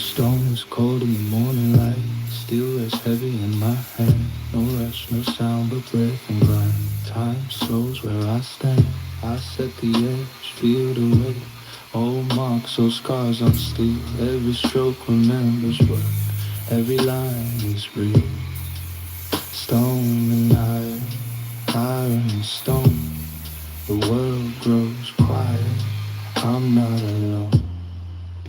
stone is cold in the morning light. Steel is heavy in my hand. No rush, no sound, but breath and grind. Time slows where I stand. I set the edge, feel the weight. Old marks, old scars on steel. Every stroke remembers what. Every line is real. Stone and iron, iron and stone. The world grows quiet. I'm not alone.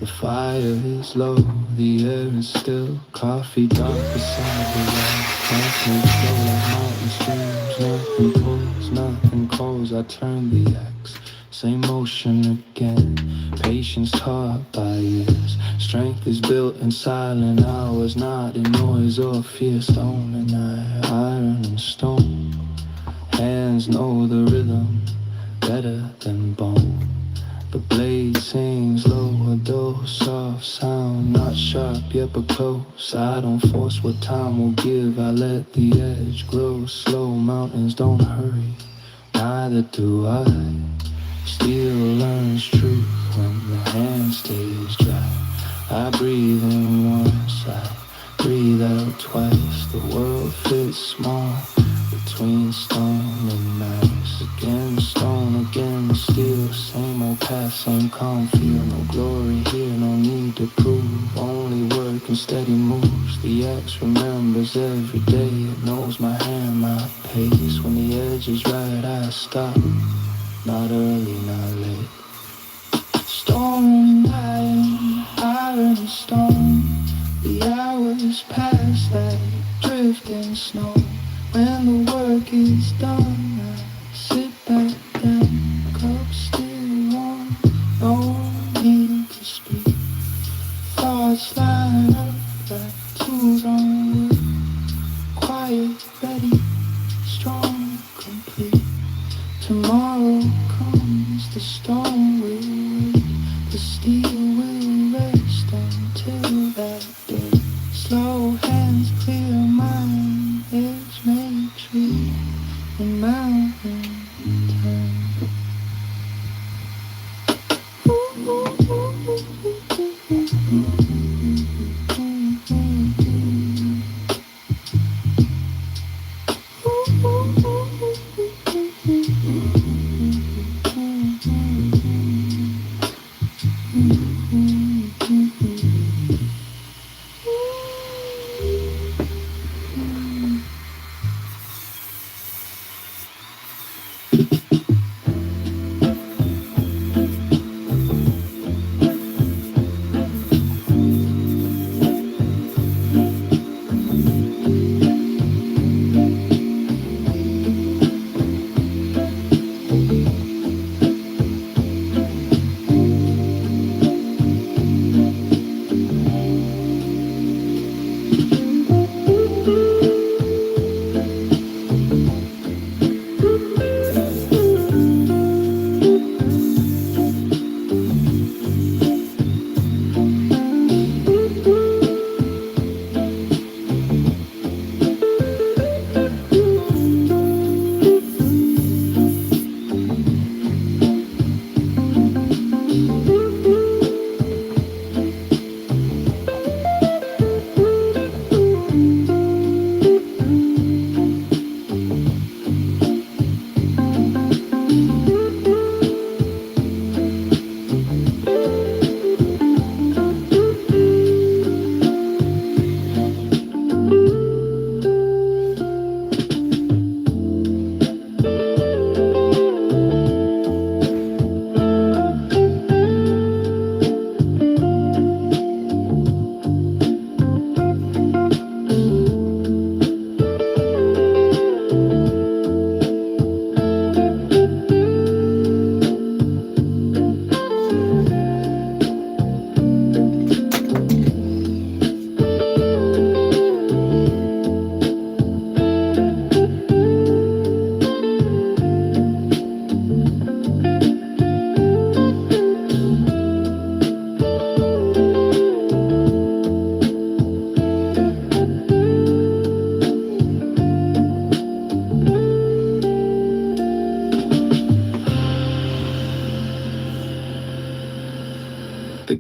The fire is low, the air is still. Coffee dark beside the light. Life moves slow like mountain streams. Nothing pulls, nothing calls. I turn the axe, same motion again. Patience taught by years. Strength is built in silent hours, not in noise or fear. Stone and iron and stone. Hands know the rhythm better than bone. The blade sings low, a dull, soft sound. Not sharp yet but close. I don't force what time will give. I let the edge grow slow. Mountains don't hurry, neither do I. Steel learns truth when the hand stays dry. I breathe in once, I breathe out twice. The world fits small between stone and ice. Again stone, again steel. Same old path, same calm feel. No glory here, no need to prove. Only work and steady moves. The axe remembers every day. It knows my hand, my pace. When the edge is right, I stop. Not early, not late. Stone and iron and stone. The hours pass like drifting snow. When the work is done, I sit back down, cup still warm, no need to speak. Thoughts line up like tools on wood, quiet, ready, strong, complete. Tomorrow comes, the stone will wait, the steel will rest until that day. Slow hands clear mind, edge make tree, and mountain turn.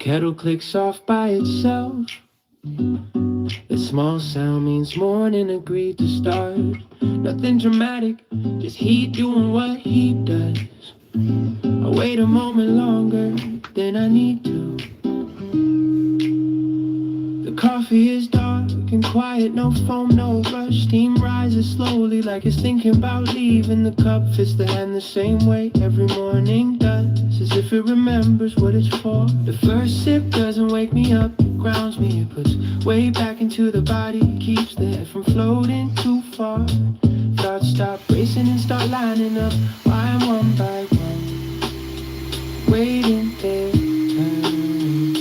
kettle clicks off by itself. The small sound means morning agreed to start. Nothing dramatic, just he doing what he does. I wait a moment longer than I need to. The coffee is dark and quiet, no foam, no rush. Steam rises slowly like it's thinking about leaving. The cup fits the hand the same way every morning does, as if it remembers what it's for. The first sip doesn't wake me up, it grounds me. It puts weight back into the body, keeps the head from floating too far. Thoughts stop racing and start lining up, why I'm one by one, waiting their turn.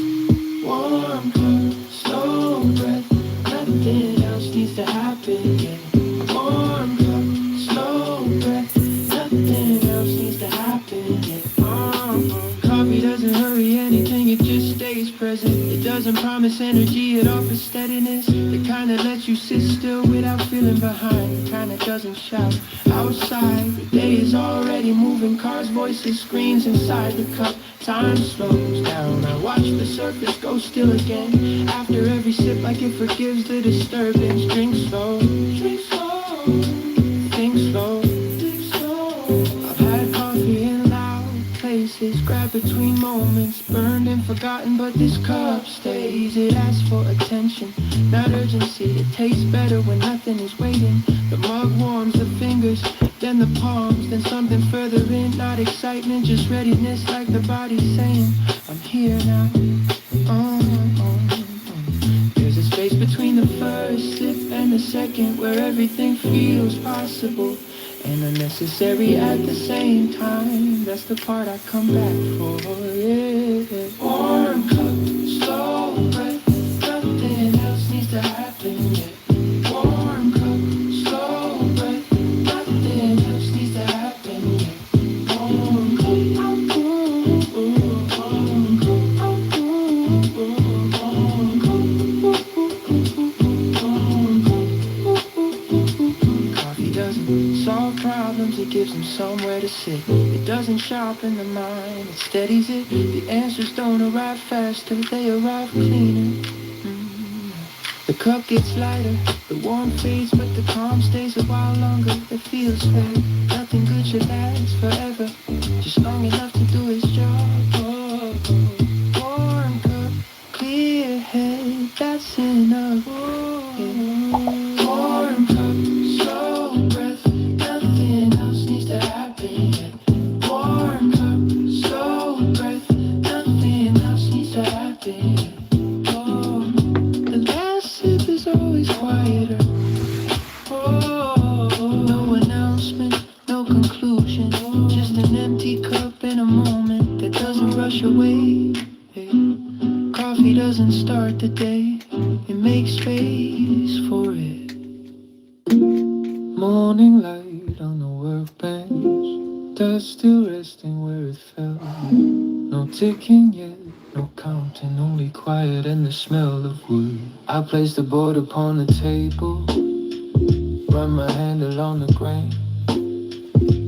Warm cup, slow breath, nothing else needs to happen yet. Warm cup, slow breath, nothing else needs to happen yet. Coffee doesn't hurry anything, it just stays present. It doesn't promise energy, it offers steadiness. The kind that lets you sit still without feeling behind. The kind that doesn't shout outside. The day is already moving, cars, voices, screens inside the cup. Time slows down, I watch the surface go still again. After every sip like it forgives the disturbance. Drink slow, think slow. I've had coffee in loud places, grabbed between moments, burned and forgotten, but this cup stays. It asks for attention, not urgency. It tastes better when nothing is waiting. The mug warms the fingers, then the palms, then something further in. Not excitement, just readiness, like the body saying, I'm here now. There's a space between the first sip and the second, where everything feels possible and unnecessary at the same time. That's the part I come back for, yeah. Warm cup, slow breath, nothing else needs to happen yet. Warm cup, slow breath, nothing else needs to happen yet. Warm cup, warm cup. Coffee doesn't solve problems, it gives them somewhere to sit. It doesn't sharpen the mind, it steadies it. The answers don't arrive faster, they arrive cleaner. The cup gets lighter, the warmth fades, but the calm stays a while longer. It feels fair, nothing good should last forever, just long enough to do its job. Warm cup, clear head, that's enough. Warm cup, slow breath, nothing else needs to happen yet. Warm cup, slow breath, nothing else needs to happen yet. The last sip is always quieter. No announcement, no conclusion, just an empty cup in a moment that doesn't rush away. Coffee doesn't start the day, it makes space for it. Morning light on the workbench, dust still resting where it fell. No ticking yet, no counting, only quiet and the smell of wood. I place the board upon the table, run my hand along the grain.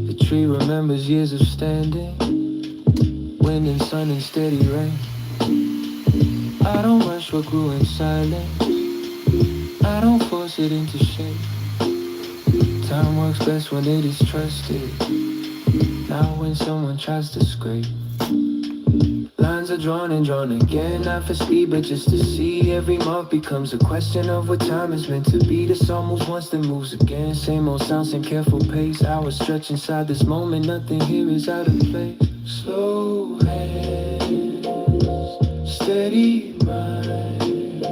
The tree remembers years of standing, wind and sun and steady rain. I don't rush what grew in silence, I don't force it into shape. Time works best when it is trusted, not when someone tries to scrape. Lines are drawn and drawn again, not for speed but just to see. Every month becomes a question of what time is meant to be. This almost once then moves again, same old sound, same careful pace. Hours stretch inside this moment, nothing here is out of place. Slow hands, steady mind,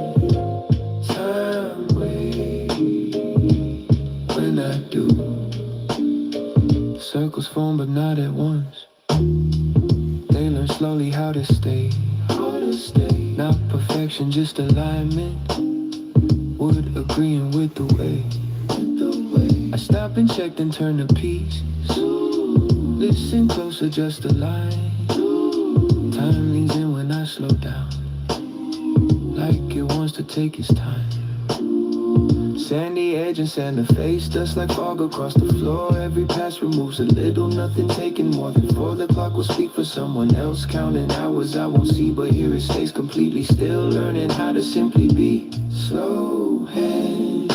time waits when I do. Circles form but not at once, they learn slowly how to stay. Not perfection, just alignment, wood agreeing with the way. I stop and check then turn the pieces, listen closer, just a line. Time leans in when I slow down, like it wants to take its time. Sandy edge and sand the face, dust like fog across the floor. Every pass removes a little, nothing taken more than four. The clock will speak for someone else, counting hours I won't see, but here it stays completely still, learning how to simply be. Slow hand,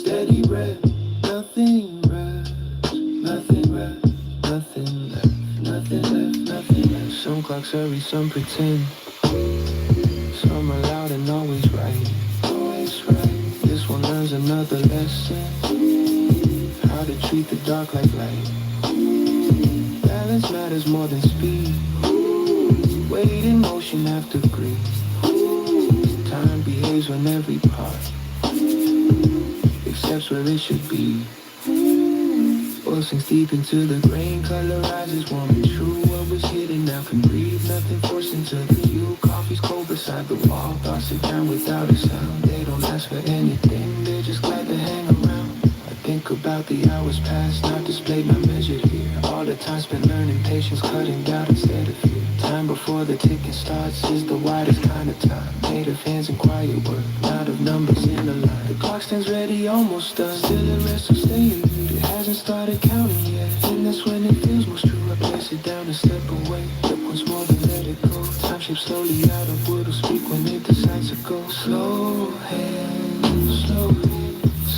steady breath, nothing rest, nothing rest, nothing left, nothing left, nothing left. Some clocks hurry, some pretend. Some are loud and always right. Always right. This one learns another lesson. How to treat the dark like light. Balance matters more than speed. Weight in motion after greed. Time behaves when every part accepts where it should be. Oil sinks deep into the grain, colorizes warm and true. What was hidden now can breathe, nothing forced into the view. Coffee's cold beside the wall, thoughts sit down without a sound. They don't ask for anything, they're just glad to hang around. I think about the hours past, not displayed, not measured here. All the time spent learning patience, cutting doubt instead of fear. Time before the ticking starts is the widest kind of time. Made of hands and quiet work, not of numbers in a line. The clock stands ready, almost done, still the rest will stay in view. It hasn't started counting yet, and that's when it feels most true. I place it down and step away, look once more then let it go. Time shapes slowly out of wood will speak when it decides to go. Slow hands,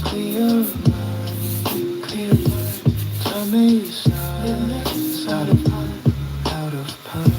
clear mind, clear mind. Time may slide out of time, out of time.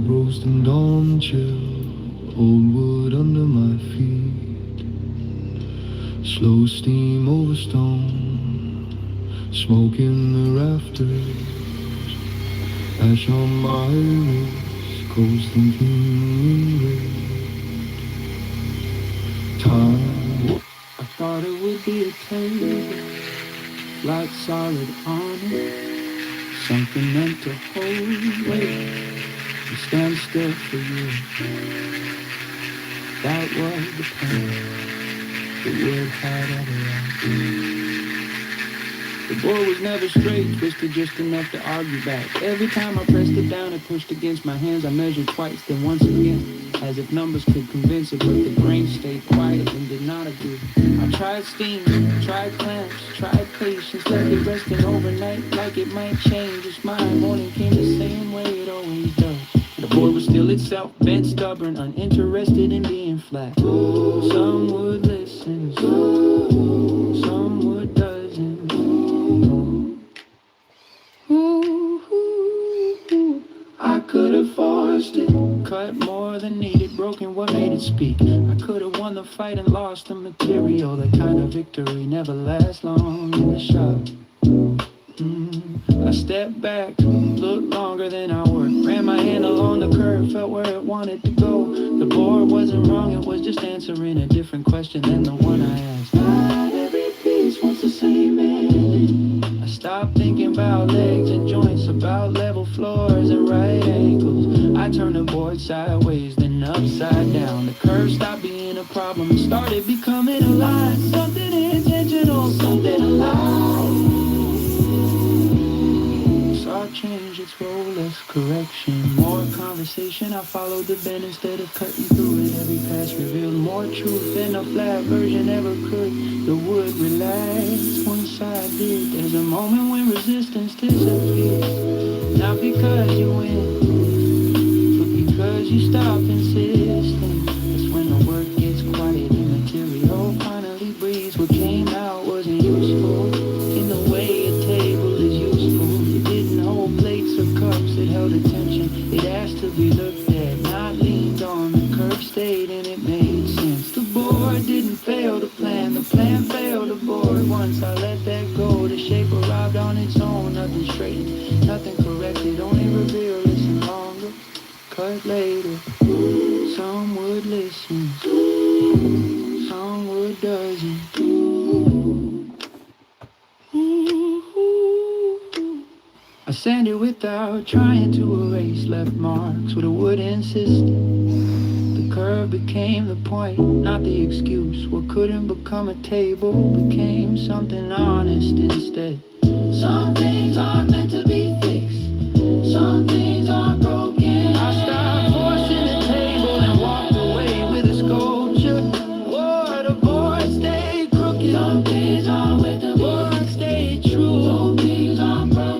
roasting dawn chill, old wood under my feet, slow steam over stone, smoke in the rafters, ash on my wrist, coasting kingly red. Time, I thought it would be a table, like solid on it, something meant to hold, wait, and stand still for you. That was the plan, the wood had other. The board was never straight, twisted just enough to argue back. Every time I pressed it down, it pushed against my hands. I measured twice, then once again, as if numbers could convince it, but the grain stayed quiet and did not agree. I tried steam, tried clamps, tried patience, let it resting overnight like it might change its mind. Morning came the same way it always does. The board was still itself, bent, stubborn, uninterested in being flat. Some would listen, some would doesn't. I could have forced it, cut more than needed, broken what made it speak. I could have won the fight and lost the material. That kind of victory never lasts long in the shop. I stepped back, looked longer than I worked, ran my hand along the curve, felt where it wanted to go. The board wasn't wrong, it was just answering a different question than the one I asked. Not every piece wants the same ending. I stopped thinking about legs and joints, about level floors and right angles. I turned the board sideways, then upside down. The curve stopped being a problem and started becoming a line. Something intentional, something alive. Saw change its role, less correction, more conversation. I followed the bend instead of cutting through it. Every pass revealed more truth than a flat version ever could. The wood relaxed once I did. There's a moment when resistance disappears, not because you win, but because you stop insisting. That's when the work gets quiet and material finally breathes. What came out wasn't useful in the way a table is useful. It didn't hold plates or cups, it held attention. It asked to be looked at, not leaned on. The curve stayed and it made sense. The board didn't fail the plan failed the board. Once I let that go, the shape arrived on its own. Nothing straightened, nothing corrected, only revealed. Listen longer, cut later. Some would listen, some would doesn't. I sanded without trying to erase, left marks with a wood insisted. The curve became the point, not the excuse. What couldn't become a table became something honest instead. Some things aren't meant to be fixed, some things aren't broken. I stopped forcing the table and walked away with a sculpture. Whoa, the board stayed crooked. Some things aren't with the board stayed true. Some things aren't broken.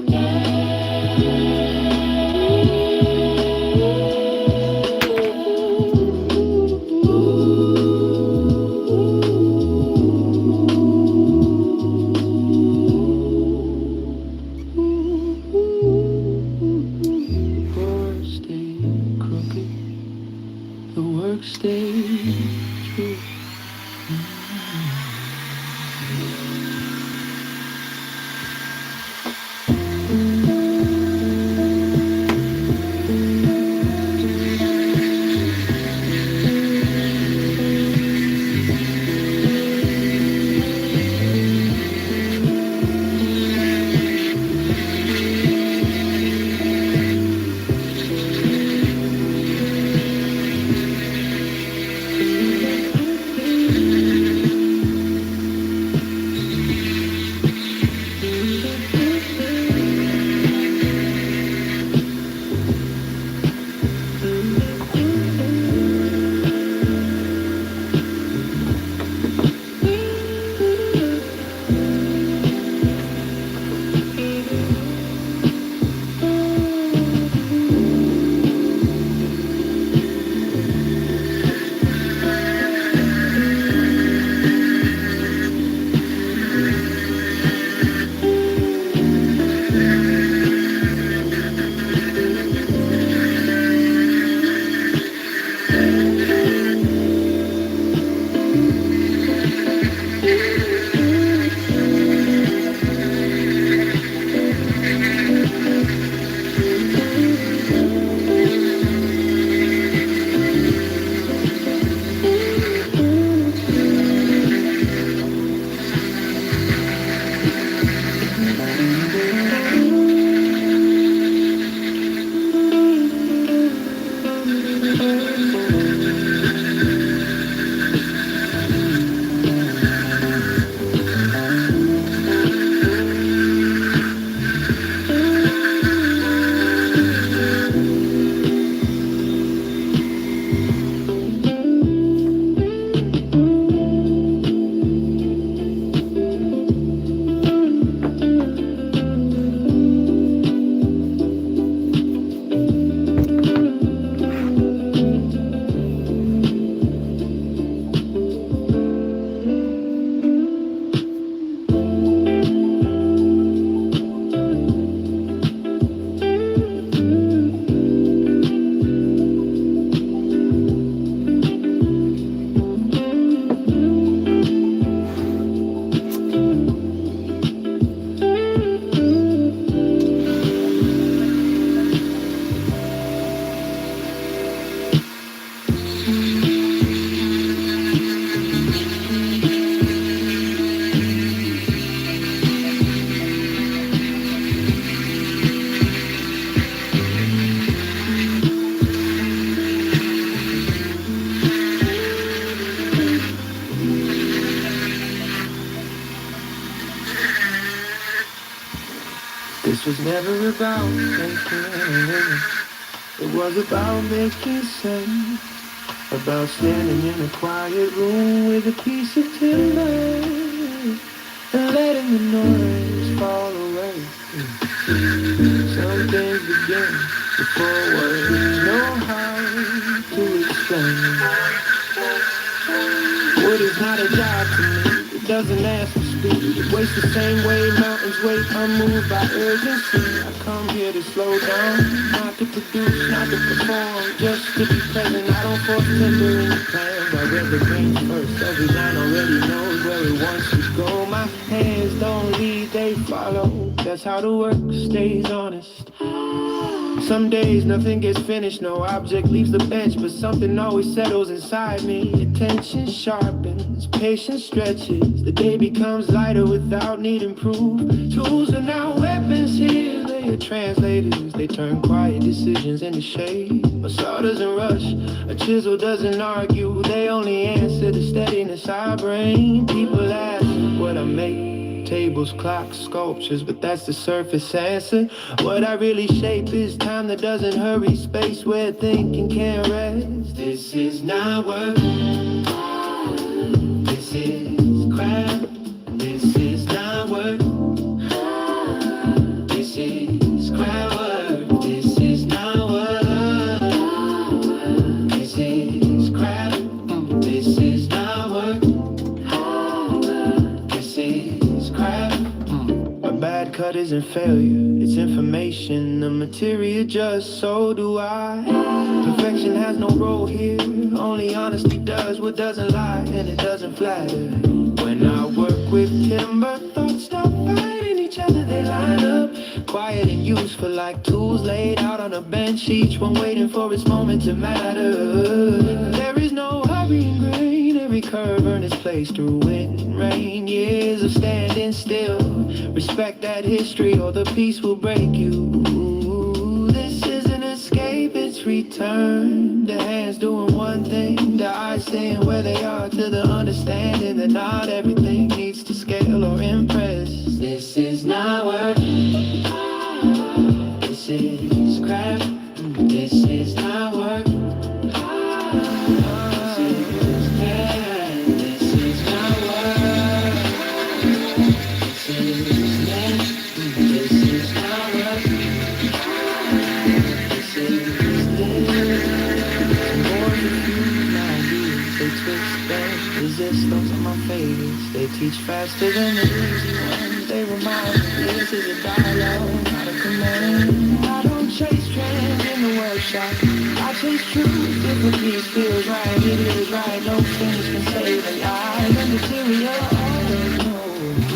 Never about making a living. It was about making sense. About standing in a quiet room with a piece of timber and letting the noise fall away. Some things begin before words know how to explain. Wood is not a job to me, it doesn't ask for speed. It waits the same way mountains wait, unmoved by urgency. I come here to slow down, not to produce, not to perform, just to be present. I don't force timber in the plans, I read the brains first. Every line already knows where it wants to go. My hands don't lead, they follow. That's how the work stays honest. Some days nothing gets finished, no object leaves the bench, but something always settles inside me. Attention sharpens, patience stretches. The day becomes lighter without needing proof. Tools are now weapons here, they are translators. They turn quiet decisions into shade. A saw doesn't rush, a chisel doesn't argue. They only answer the steadiness I bring. People ask what I make. Tables, clocks, sculptures, but that's the surface answer. What I really shape is time that doesn't hurry, space where thinking can't rest. This is not work, this is crap. This is not work, this is crap work. This is not work, this is crap. This is not work, this is crap. A bad cut isn't failure, it's information. The material just, so do I. Perfection has no role here, only honesty does what doesn't lie, and it doesn't flatter. When I work with timber, thoughts stop fighting each other, they line up. Quiet and useful like tools laid out on a bench, each one waiting for its moment to matter. There is no hurry in grain, every curve earned its place through wind and rain. Years of standing still, respect that history or the peace will break you. This is an escape, it's return. The hands doing one thing, the eyes staying where they are, to the understanding that not everything needs to scale or impress. This is not work, this is crap. This is not work, this is crap. This is not work, this is crap. This is not work, this is crap. More confused ideas, they twist, bend, resist. Those are my favorites. They teach faster than the easy ones. They remind me this is a dialogue, not a command. I don't chase trends in the workshop, I chase truth. If a piece feels right, it is right. No finish can save a lie. The material always knows.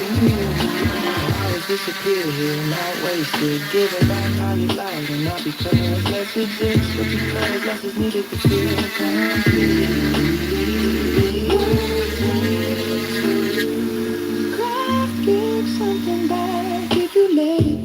Hours disappear here, not wasted. Giving back how you like, and not because less exists, but because less is needed to feel complete. Give something back if you let it.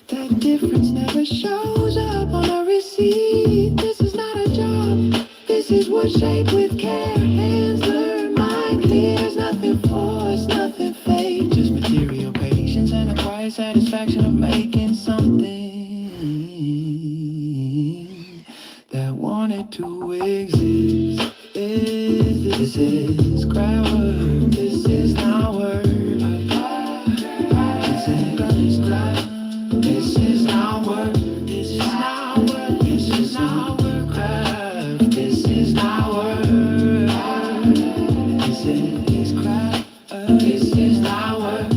That difference never shows up on a receipt. This is not a job, this is wood shaped with care. Hands learn, mind clears, nothing forced, nothing fake. Just material patience and a quiet satisfaction of making something that wanted to exist. This is crowd work, this is not work. This is not work, this is not work, this is not work, craft. This is not work, this is craft. This is not work.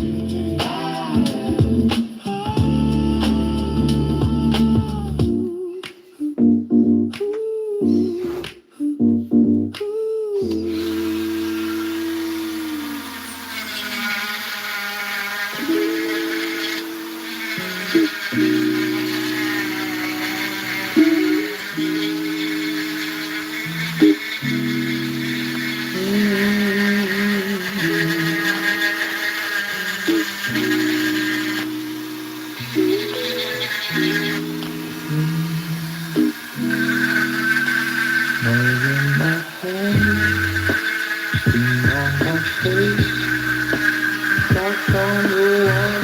Dark on the wall,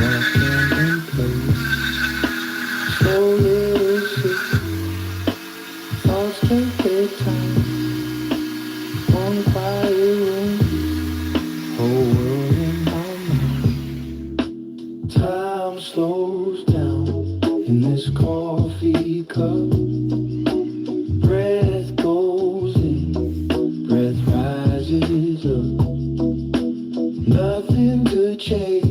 walking this coffee cup. Breath goes in, breath rises up. Nothing to chase,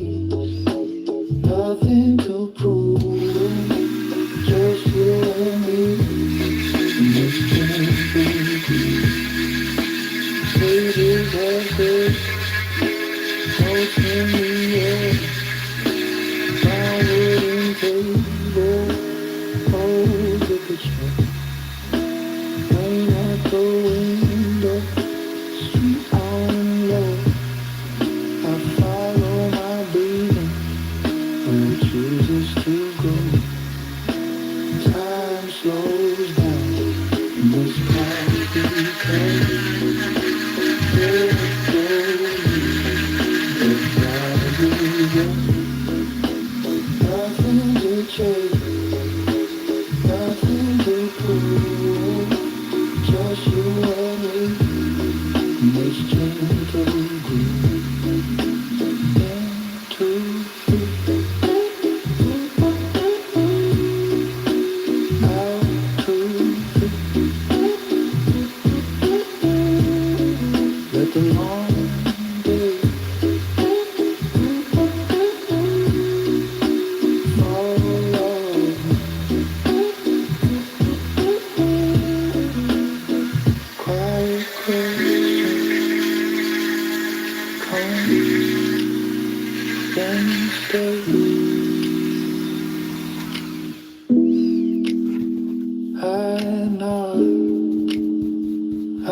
nothing to prove. Just you and me in this gentle breeze. Pages of this, notes in the air. My wooden table, holds at the chair. Rain at the window, street on low. I follow my breathing where it chooses to go. Time slows down in this coffee cup. It rises up. Nothing to chase, nothing to prove. Just you and me in this gentle groove. I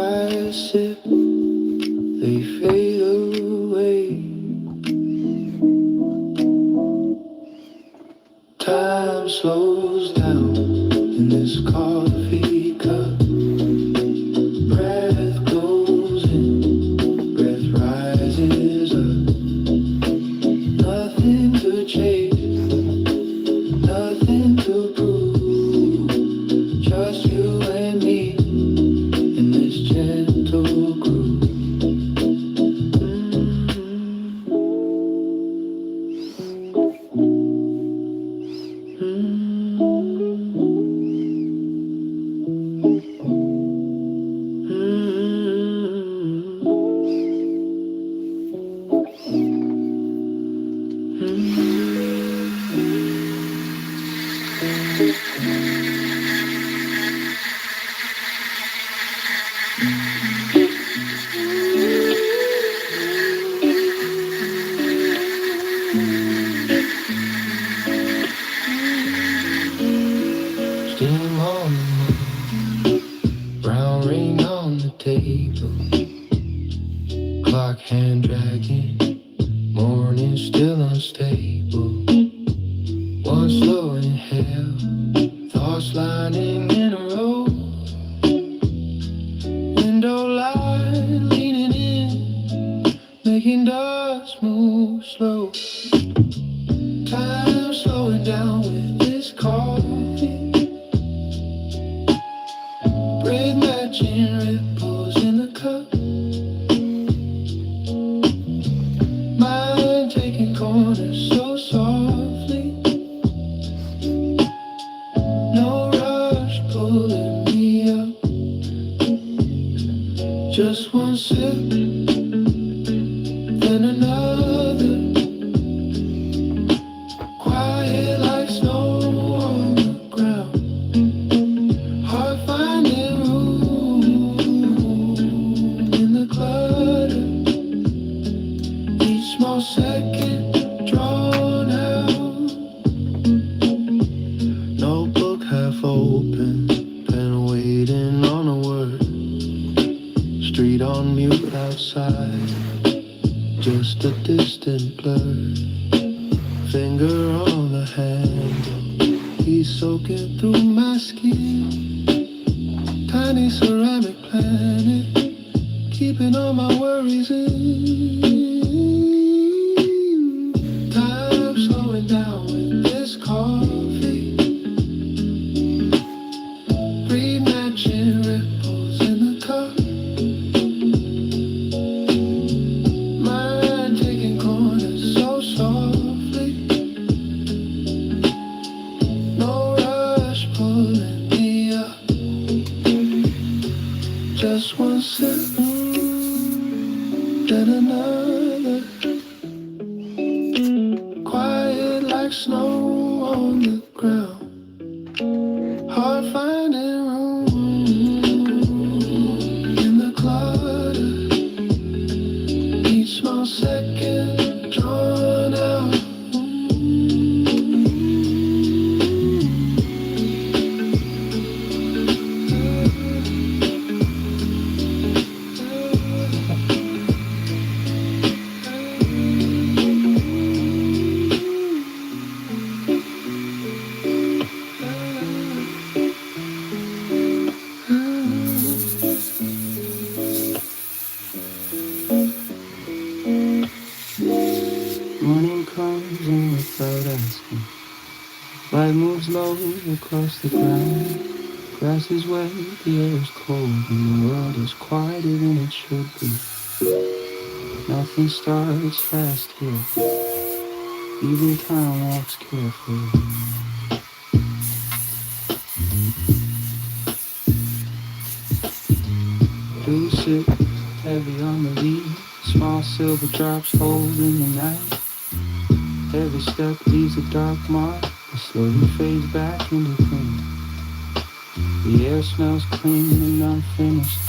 sip, they fade away. Time slows down in this coffee cup. Breath goes in, breath rises up. Nothing to chase, nothing to prove. Just you and me in this gentle groove. Steam on the moon, brown ring on the table, clock hand dragging, morning still unstable. One slow inhale, thoughts lining in a row, window light leaning in, making dust move slow. Time slowing down with this coffee. Breathe matching ripples in the cup. Mind taking corners so softly. No rush pulling me up. Just one sip, then another. Quiet like snow on the ground. Heart finding room in the clutter. Each small second drawn out. Notebook half open, pen waiting on a word. Street on mute outside, just a distant blur. Finger on the handle, he's soaking through my skin. Tiny ceramic planet, keeping all my worries in. Time slowing down with this coffee. Breathe matching ripples in the cup. Mind taking corners so softly. No rush Hard finding room in the clutter. Each small second drawn out. Morning comes in without asking. Light moves low across the ground. Grass is wet, the air is cold, and the world is quieter than it should be. Nothing starts fast here. Even time walks carefully. Dew sits heavy on the leaves. Small silver drops holding the night. Every step leaves a dark mark that slowly fades back into green. The air smells clean and unfinished,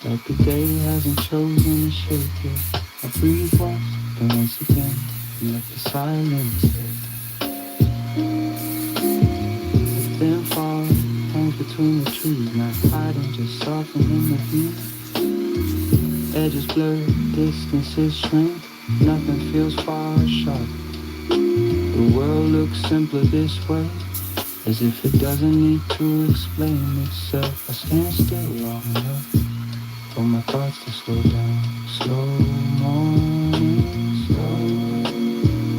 like the day hasn't chosen to shake it. I breathe once, then once again, and let the silence hit. The thin fog hangs between the trees, not hiding, just softening the view. Edges blur, distances shrink, nothing feels far or sharp. The world looks simpler this way, as if it doesn't need to explain itself. I stand still long enough for my thoughts to slow down. Slow morning, slow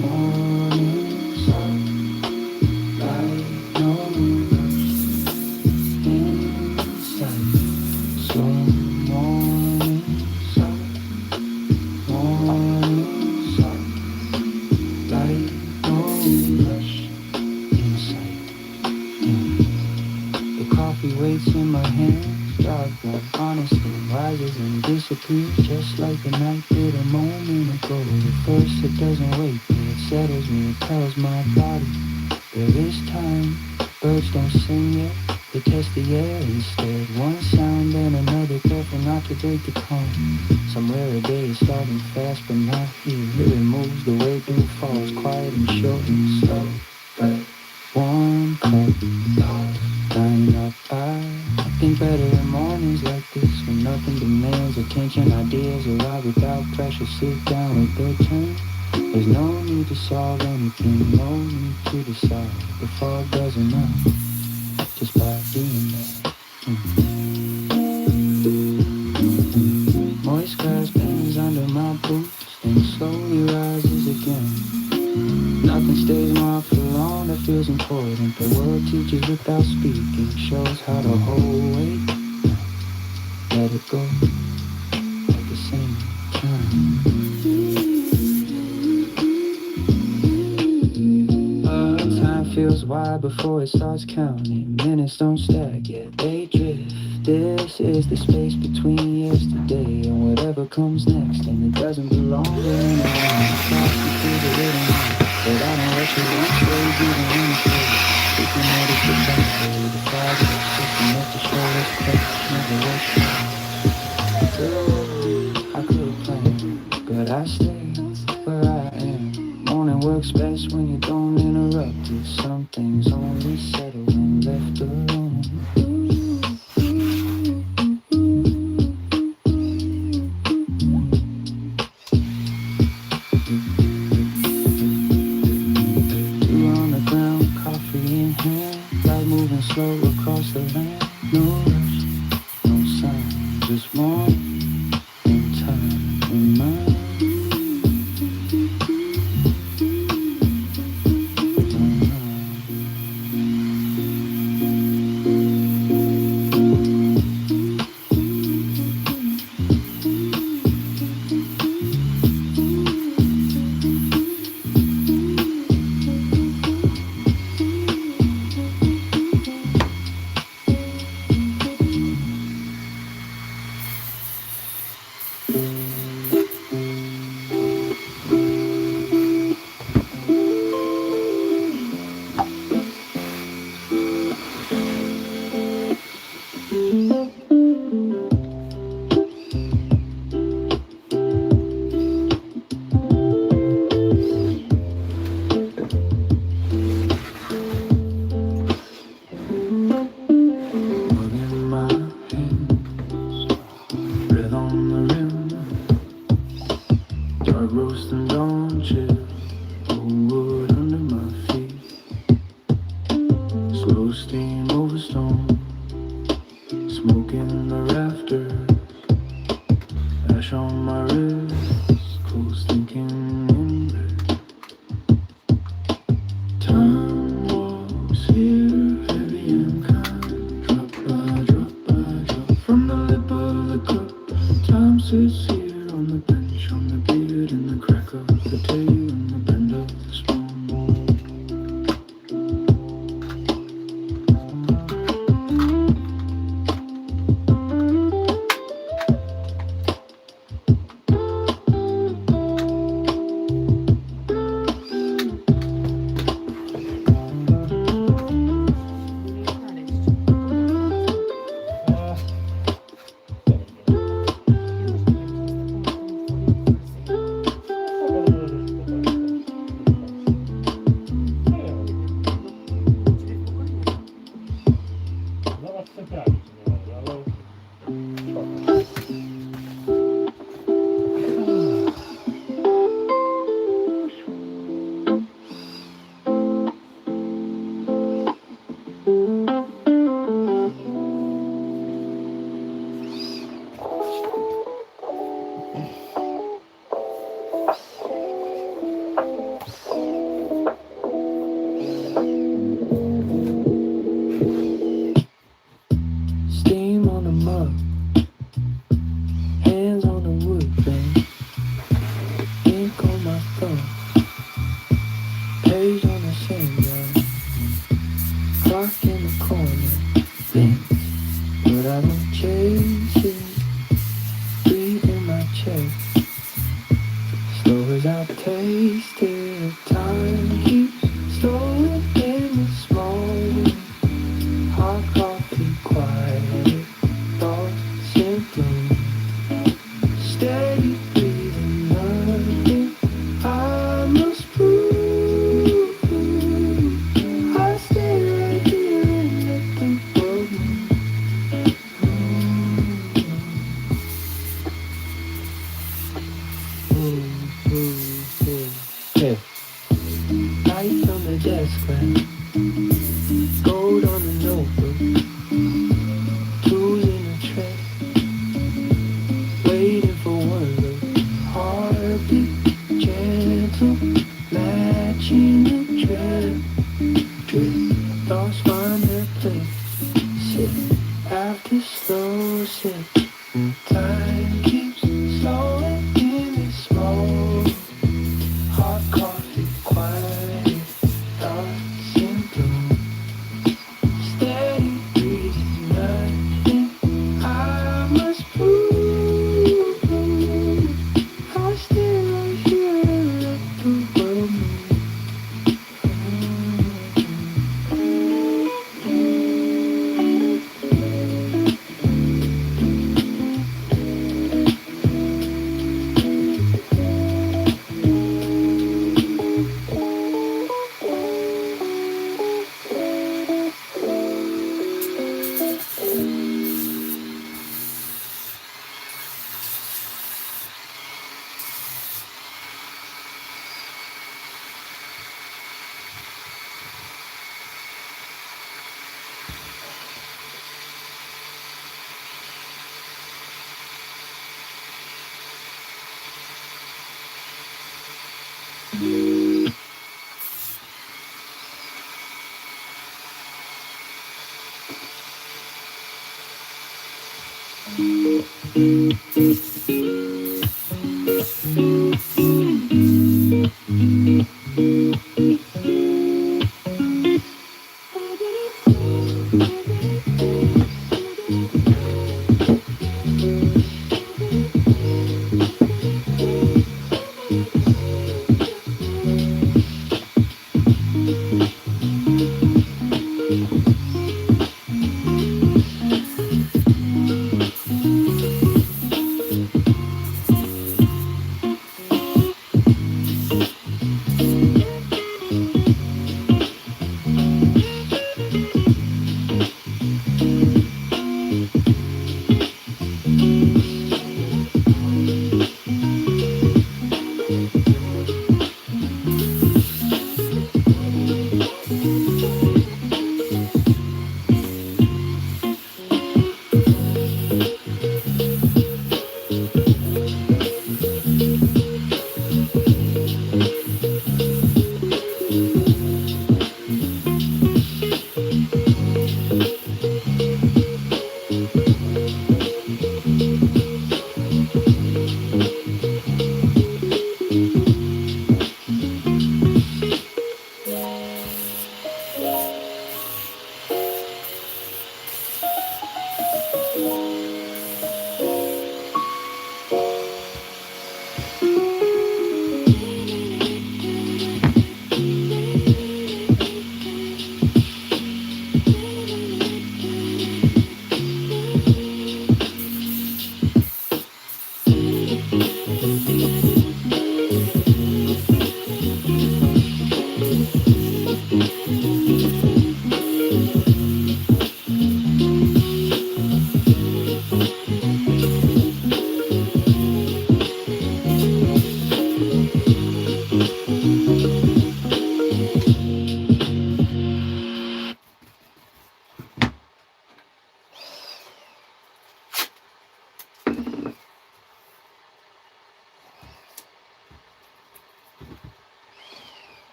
morning sun. Light, no rush inside. Slow morning sun, morning sun. Light, no rush inside. The coffee waits in my hands, dark but honestly rises and disappears just like the night did a moment ago. At first it doesn't wake me, it settles me, it tells my body there is time. Birds don't sing yet, they test the air instead. One sound and another, careful not to break the calm. Somewhere a day is starting fast but not here. It moves the way dew falls, quiet and short and slow. But one cup, dying up high. I think better in mornings like this, when nothing demands attention. Ideas arrive without pressure, sit down with their turn. There's no need to solve anything, no need to decide. The fog doesn't know, just by being there. Moist grass bends under my boots, then slowly rises again. Nothing stays marked for long, that feels important. The world teaches without speaking, shows how to hold weight. Let it go at the same time. Time feels wide before it starts counting. Minutes don't stack yet, they drift. This is the space between yesterday and whatever comes next. And it doesn't belong to anyone. It's not because it isn't. But I don't rush it once ways even when it's late. We can notice the boundary, the flag is just enough to show us that never was I could have planned, but I stay where I am. Morning works best when you don't interrupt it. Some things only settle when left alone. Two on the ground, coffee in hand, light moving slow across the land. No rush, no sign, just one in time in mind. Zaraz sypialni nie ma, ale... Steam on the mug, hands on the wood bench, ink on my thumb, page on the same line, clock in the corner, blinks, but I don't chase it, breathe in my chest, slow as I taste it, time keeps slowing in the small, hot coffee quiet, thoughts in bloom. Steady breathing, nothing I must prove. I stay right here and let the world move. Yeah. Lights on the desk lamp, gold on the notebook, tools in the tray. Waiting for one look, heartbeat gentle, matching the drip. Thoughts find their place, sip after slow sip. Time keeps slowing in the small, hot coffee quiet, thoughts in bloom. Steady breathing, nothing I must prove. I'll stay right here and let the world move.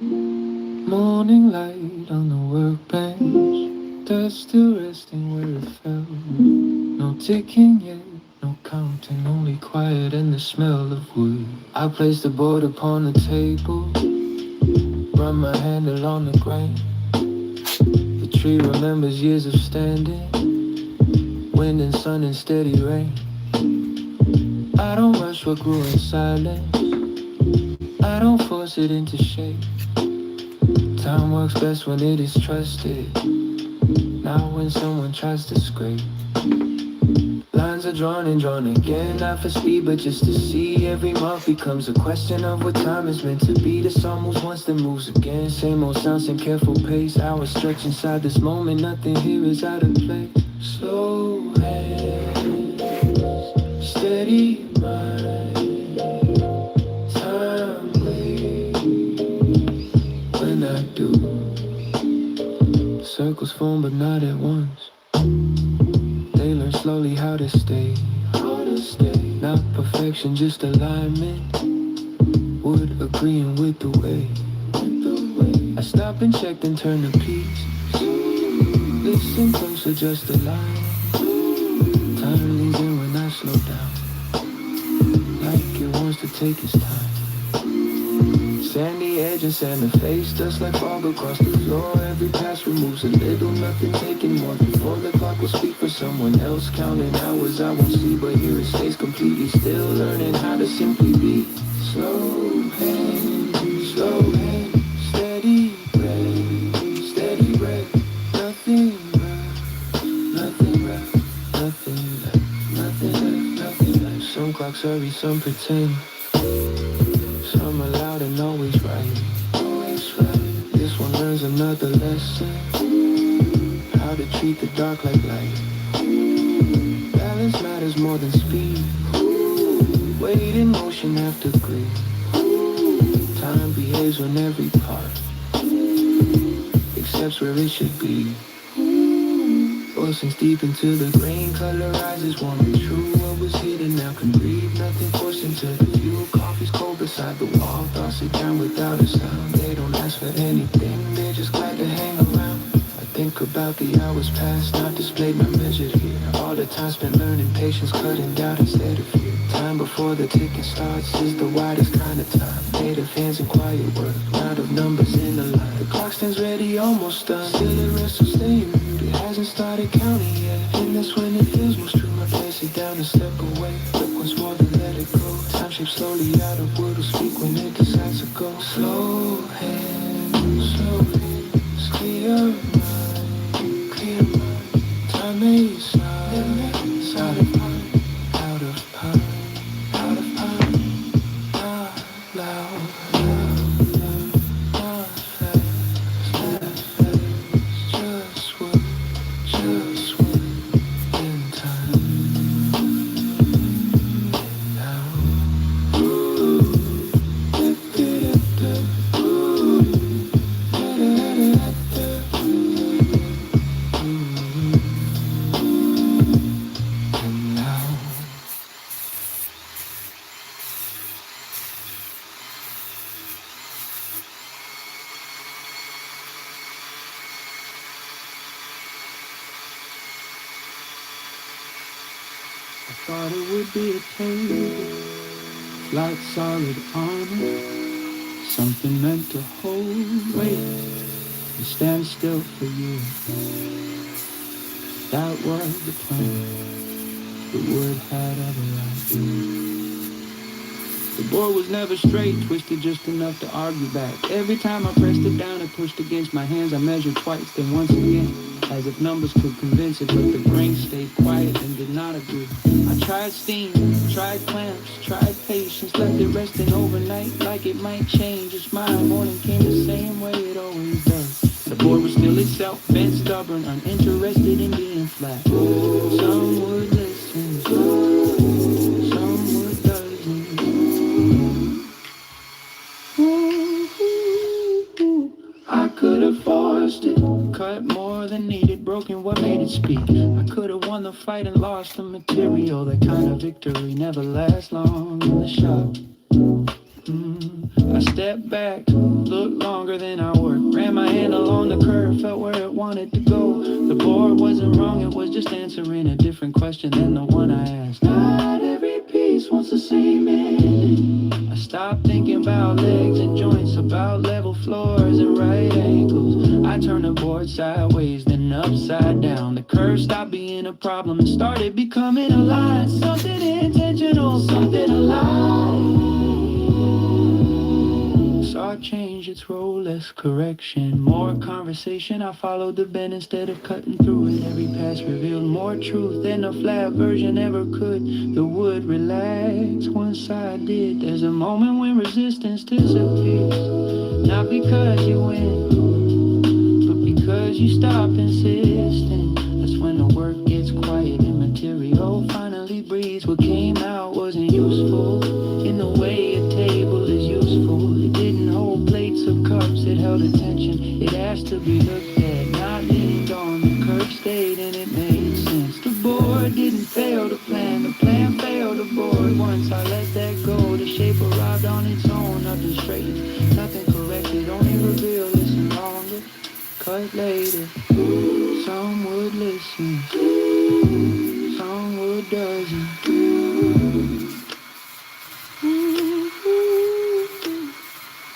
Morning light on the workbench, dust still resting where it fell. No ticking yet, no counting, only quiet and the smell of wood. I place the board upon the table, run my handle on the grain. The tree remembers years of standing, wind and sun and steady rain. I don't rush what grew in silence, I don't force it into shape. Time works best when it is trusted, not when someone tries to scrape. Lines are drawn and drawn again, not for speed but just to see. Every month becomes a question of what time is meant to be. The song moves once then moves again, same old sound, same careful pace. Hours stretch inside this moment, nothing here is out of place. Slow hands, steady mind, time waits when I do. Circles form but not at once. They learn slowly how to stay. Not perfection, just alignment. Wood agreeing with the way. I stop and check then turn the piece. Listen closer, just a line. Time leans in when I slow down, like it wants to take its time. Sandy edge and sand the face, dust like fog across the floor. Every pass removes a little, nothing taken more than four. The clock will speak for someone else, counting hours I won't see, but here it stays completely still, learning how to simply be. Slow hand, steady breath, nothing left, nothing left, nothing left, nothing left, nothing left. Some clocks hurry, some pretend. Some are loud and always right. This one learns another lesson, how to treat the dark like light. Balance matters more than speed. Weight in motion after greed. Time behaves when every part accepts where it should be. Oil sinks deep into the grain, colorizes warm and true. What was hidden now can breathe, nothing forced into the view. Coffee's cold beside the wall, thoughts sit down without a sound. They don't ask for anything, they're just glad to hang around. I think about the hours past, not displayed, not measured here. All the time spent learning patience, cutting doubt instead of fear. Time before the ticking starts is the widest kind of time. Native hands and quiet work, round of numbers in the line. The clock stands ready, almost done. Still it rests, so staying mute. It hasn't started counting yet, and that's when it feels most true. I place it down and step away. Look once more, then let it go. Time shapes slowly out of wood, will speak when it decides to go. Slow hands, clear mind, clear mind. Time may slide, out of pine, out of pine, out of pine. Not loud, not fast, just wood in time. Now, I thought it would be a table, like solid armor, something meant to hold weight and stand still for you. That was the plan. The wood had other ideas. The board was never straight, twisted just enough to argue back. Every time I pressed it down, it pushed against my hands. I measured twice, then once again, as if numbers could convince it, but the brain stayed quiet and did not agree. I tried steam, tried clamps, tried patience, left it resting overnight like it might change. A smile morning came the same way it always does. The board was still itself, bent, stubborn, uninterested in being flat. Some would listen, some would doesn't. I could have forced it, cut more than needed, broken what made it speak. I could have won the fight and lost the material. That kind of victory never lasts long in the shop. I stepped back, looked longer than I worked. Ran my hand along the curve, felt where it wanted to go. The board wasn't wrong, it was just answering a different question than the one I asked. Not every piece wants the same ending. I stopped thinking about legs and joints, about level floors and right angles. I turned the board sideways, then upside down. The curve stopped being a problem and started becoming a line. Something intentional, something alive. Saw it change its role, less correction, more conversation. I followed the bend instead of cutting through it. Every pass revealed more truth than a flat version ever could. The wood relaxed once I did. There's a moment when resistance disappears, not because you win, but because you stop insisting. That's when the work gets quiet and material finally breathes. What came out wasn't useful in the way a table is useful. It didn't hold plates or cups, it held attention. It asked to be looked at, not leaned on. The curve stayed and it made sense. The board didn't fail the plan failed the board. Once I let that go, the shape arrived on its own. Nothing straightened, nothing corrected, only revealed. Listen longer, cut later. Some would listen, some would doesn't.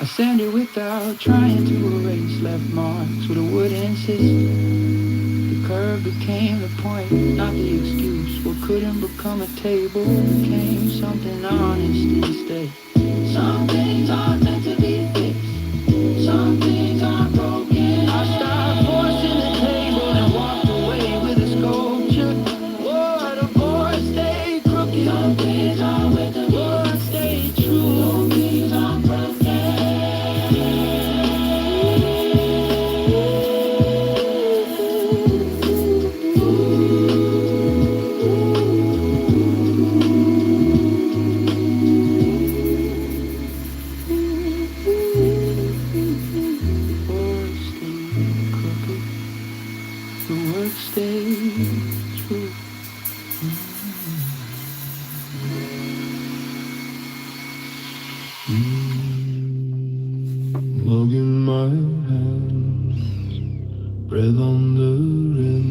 I sanded without trying to erase, left marks with a wooden system. The curve became the point, not the excuse. What couldn't become a table became something honest instead. Some things aren't meant to be fixed, some things aren't broken. I stopped forcing the table and walked away with a sculpture. Oh, the board stayed crooked. Some things aren't with the board stayed true. Some things aren't broken. Mug in my hands, breath on the rim,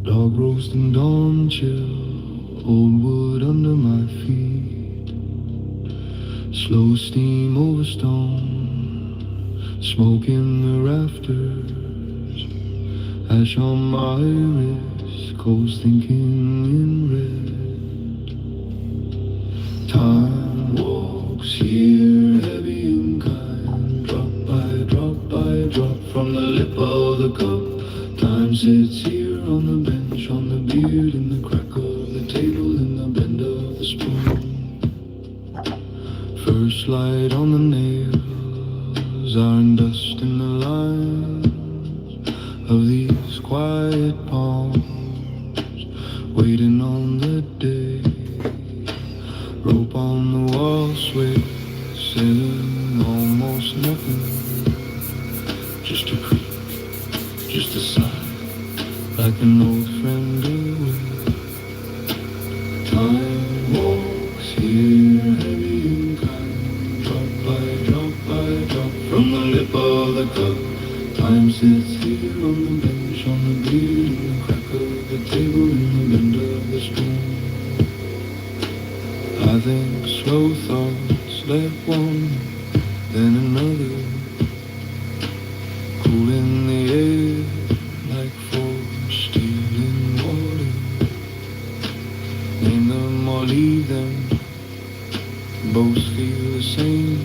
dog roast and dawn chill, old wood under my feet, slow steam over stone, smoke in the rafters, ash on my wrist, coals thinking in red. Time walks here, heavy and kind, drop by drop from the lip of the cup. Time sits here on the bench, on the beard, in the crack of the table, in the bend of the spoon. First light on the nails, iron dust in the lines of these quiet palms, waiting on the day. Rope on the wall sway, saying almost nothing. Just a creak, just a sigh, like an old friend away. Time walks here, heavy and kind, drop by drop from the lip of the cup. Time sits here on the bench, on the beard, in the crack of the table, in the bend of the spoon. I think slow thoughts, let one, then another, cool in the air, like force stealing water. Name them or leave them, both feel the same,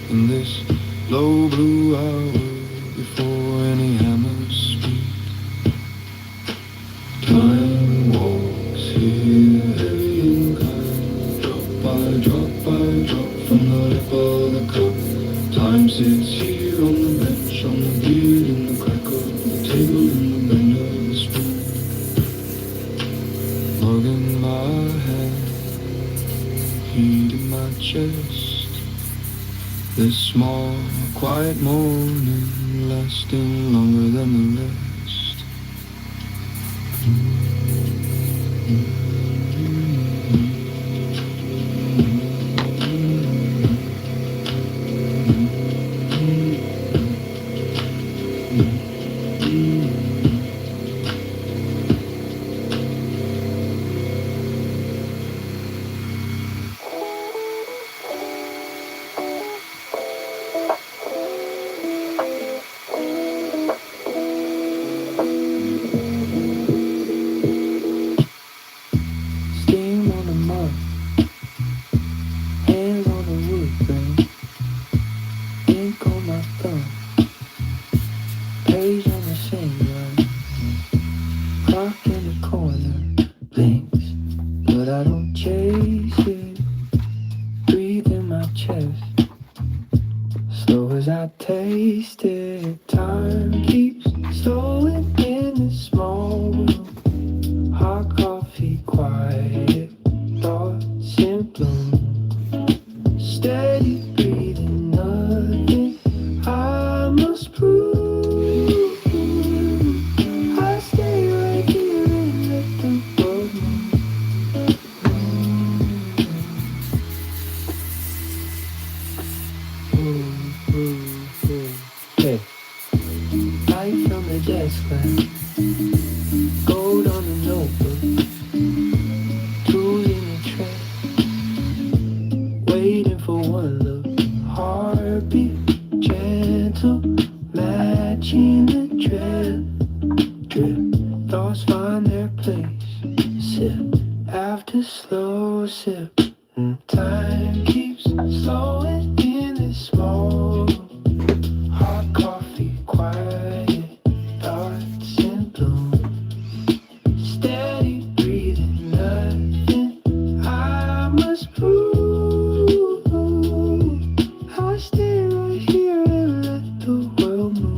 in this low blue hour, before any hammers speak. Time walks here, heavy and kind, drop by drop from the lip of the cup. Time sits here on the bench, on the beard, in the crack of the table, in the bend of the spoon. Mug in my hand, heat in my chest. This small, quiet morning, lasting longer than the rest. chest. Slow as I taste it, time keeps slowing in this small room. Hot coffee, quiet thoughts in bloom. Steady breathing, nothing I must prove. I stay right here and let the world move. Hey, light from the desk lamp, gold on the notebook, tools in the tray, waiting for one look, heartbeat gentle, matching the drip, thoughts find their place, sip after slow sip, time keeps slowing in this small room. Hot coffee, quiet thoughts in bloom. Steady breathing, nothing I must prove. I stay right here and let the world move.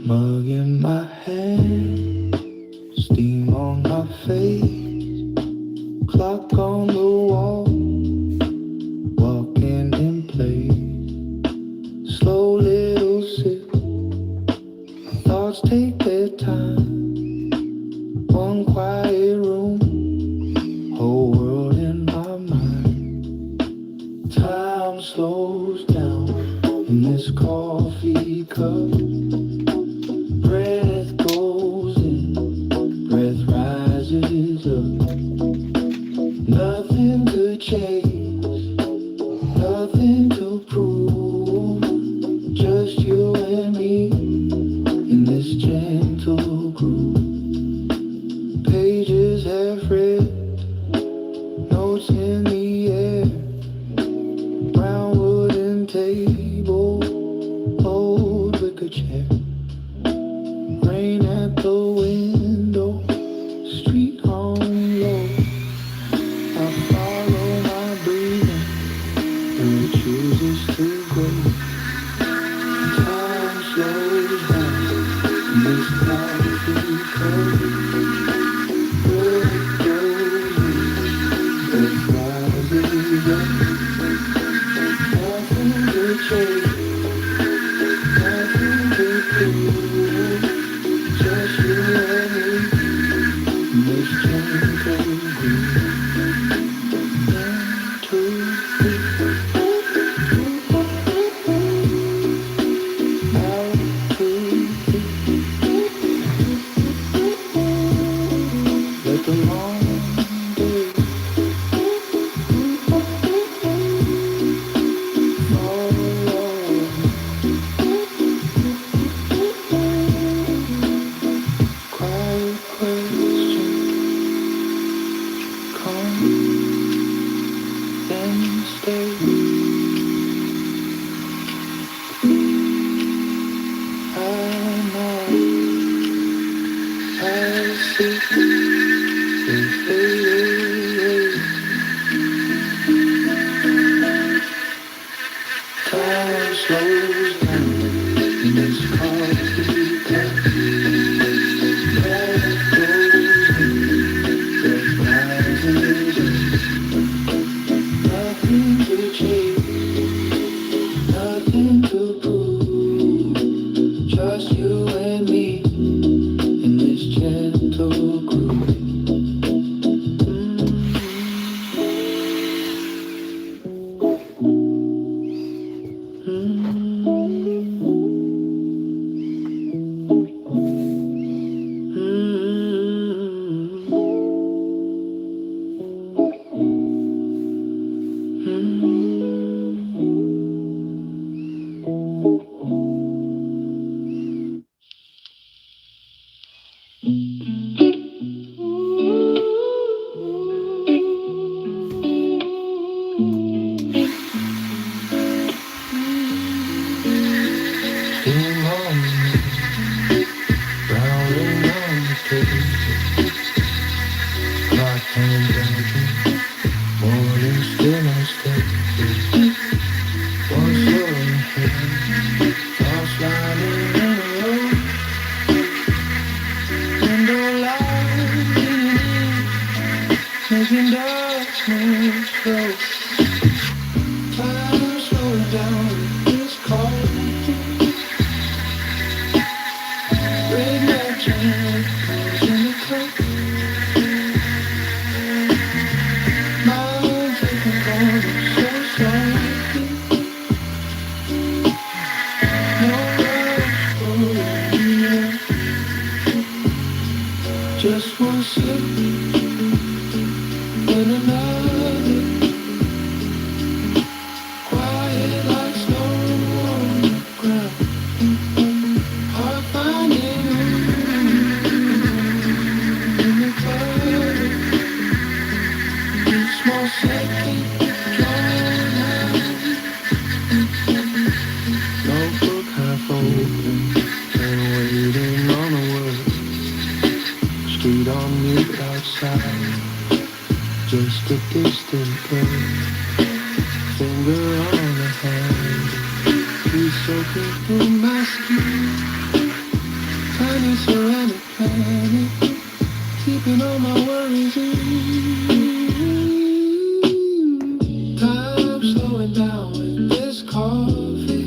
Mug in my hand, steam on my face, clock on the wall, walking in place, slow little sip, thoughts take their time, one quiet room, whole world in my mind, time slows down in this coffee cup. Breath goes in, breath rises up. Nothing to change, nothing to prove. Just you and me in this gentle groove. Pages have read, notes in the air. Brown wooden table, old wicker chair. Rain at the window, street on low. I follow my breathing, where it chooses to go. Time slows down in this coffee cup. Breath goes in, breath rises up. Nothing to change, nothing to prove. Just you and me in this gentle groove. 1, 2, 3. Out, 2, 3. Let the long day fall Came home, growling on the table. Clock hanging broken, morning still no stable. What's your head? Thoughts lying in a row. Window light, making dark moves slow. Time slowing down with this cold. Red matching goes in the cup. Mind taking corners so slowly. No rush pulling me up. Just one sip, then another. Quiet like snow on the ground. Hard finding in the clutter. Each small second drawn out. Notebook half open and waiting on a word. Street on mute outside, just a distant bird. Finger on the hand, he's soaking through my skin. Tiny ceramic planet, keeping all my worries in. Time slowing down with this coffee.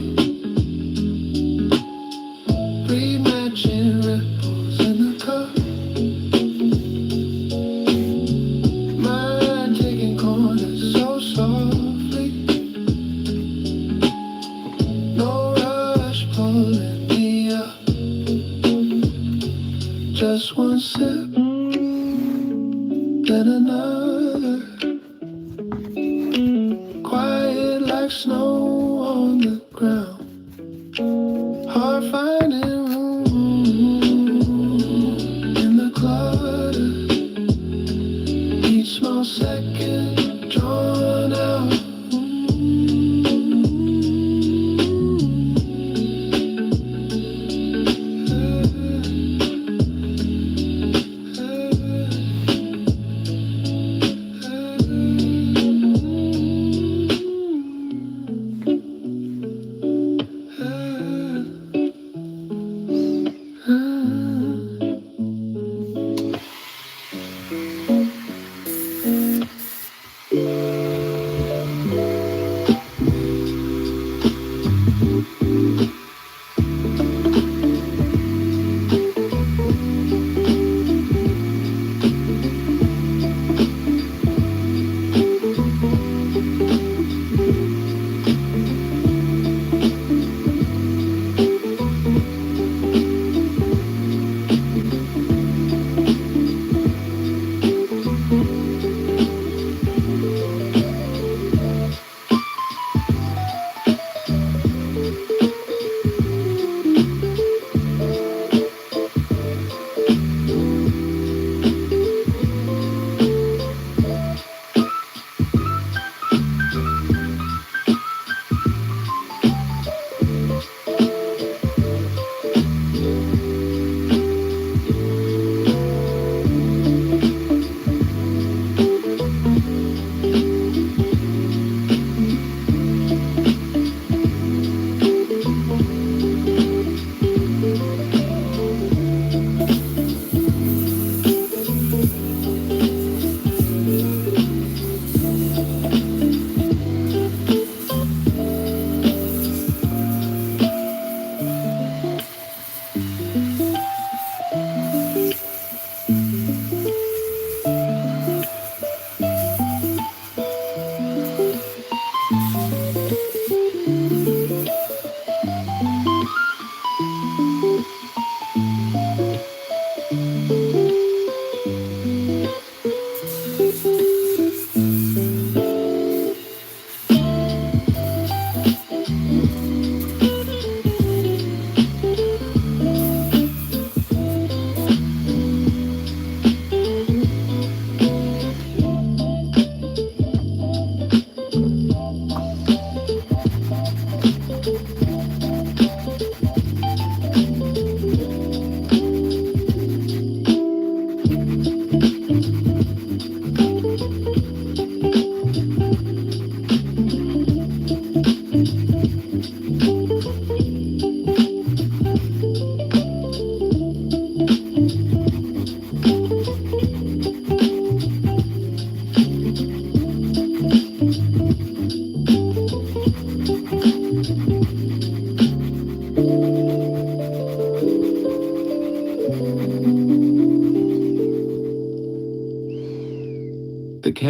Breathe matching ripples in the cup. Mind taking corners so softly. No rush pulling me up. Just one sip, then another. Quiet like snow on the ground. Hard finding room in the clutter. Each small second drawn out.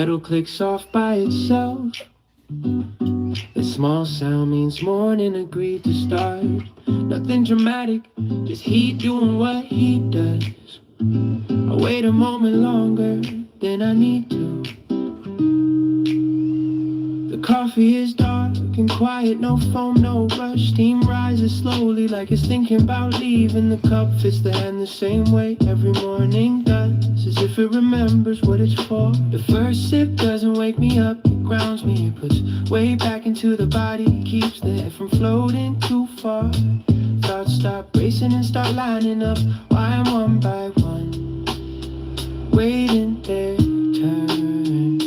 pedal clicks off by itself. The small sound means morning agreed to start. Nothing dramatic, just he doing what he does. I wait a moment longer than I need to. The coffee is dark and quiet, no foam, no rush. Steam rises slowly like it's thinking about leaving. The cup fits the hand the same way every morning does, as if it remembers what it's for. The first sip doesn't wake me up, it grounds me. It puts weight back into the body, keeps the head from floating too far. Thoughts stop racing and start lining up, why I'm one by one, waiting their turn.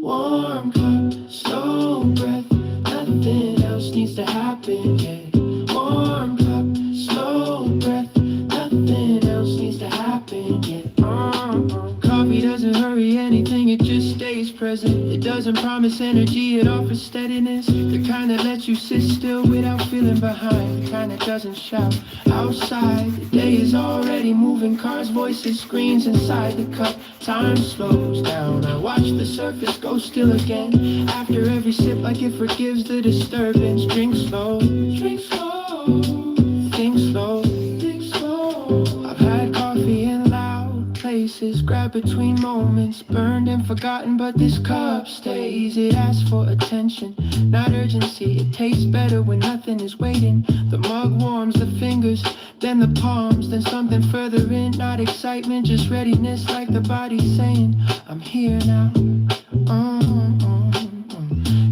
Warm cup, slow breath, nothing else needs to happen yet. Warm cup, slow breath, nothing else needs to happen yet. Coffee doesn't hurry anything, it just stays present. It doesn't promise energy, it offers steadiness. The kind that lets you sit still without feeling behind. The kind that doesn't shout outside. The day is already moving, cars, voices, screens inside the cup. Time slows down, I watch the surface go still again. After every sip like it forgives the disturbance. Drink slow, think slow, think slow. I've had coffee in loud places, grabbed between moments, burned and forgotten, but this cup stays. It asks for attention, not urgency. It tastes better when nothing is waiting. The mug warms the fingers, then the palms, then something further in. Not excitement, just readiness, like the body saying, I'm here now.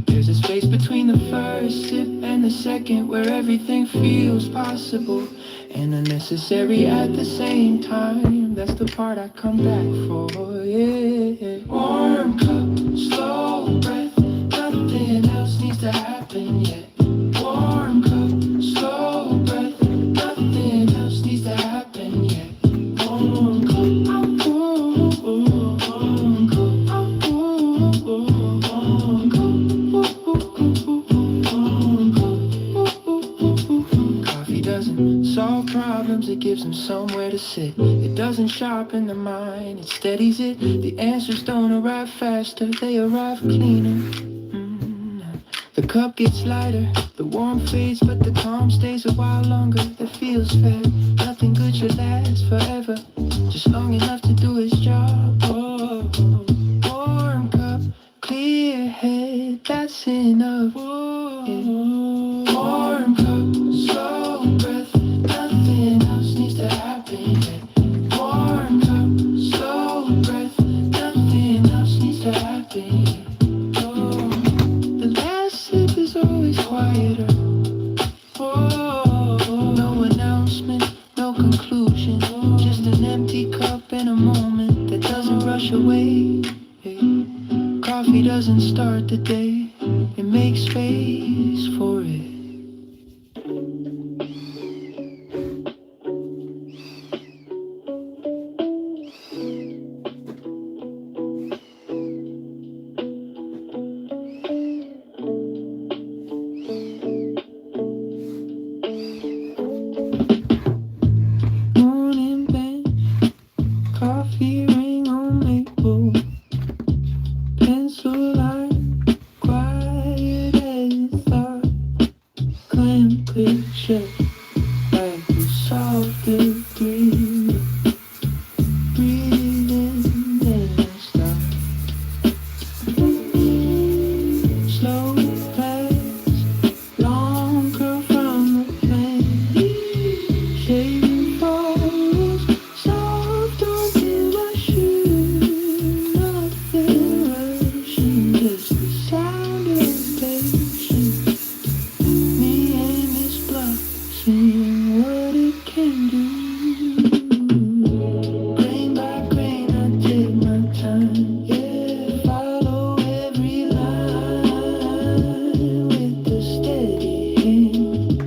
There's a space between the first sip and the second, where everything feels possible and unnecessary at the same time. That's the part I come back for, yeah. Warm cup, slow breath, nothing else needs to happen yet. Warm cup, slow breath, nothing else needs to happen yet. Warm cup, warm cup. Coffee doesn't solve problems, it gives them somewhere to sit. It doesn't sharpen the mind, it steadies it. The answers don't arrive faster, they arrive cleaner. The cup gets lighter, the warmth fades, but the calm stays a while longer. That feels fair, nothing good should last forever, just long enough to do its job. Oh, warm cup, clear head, that's enough. Warm cup, slow breath, nothing else needs to happen yet. Warm cup, slow breath, nothing else needs to happen yet. The last sip is always quieter. No announcement, no conclusion, just an empty cup and a moment that doesn't rush away. Coffee doesn't start the day, it makes space for it. Morning bench, coffee ring on maple, pencil line, quiet as you thought. Clam click shut, like a softer breeze. Breathe in and stop. Slow pass, long curl from the plane. Shading falls, soft onto my shoe. Nothing rushing, just the sound of patience. Me and this bluff, seeing what it can do. Grain by grain, I take my time. Yeah, follow every line with the steady hand.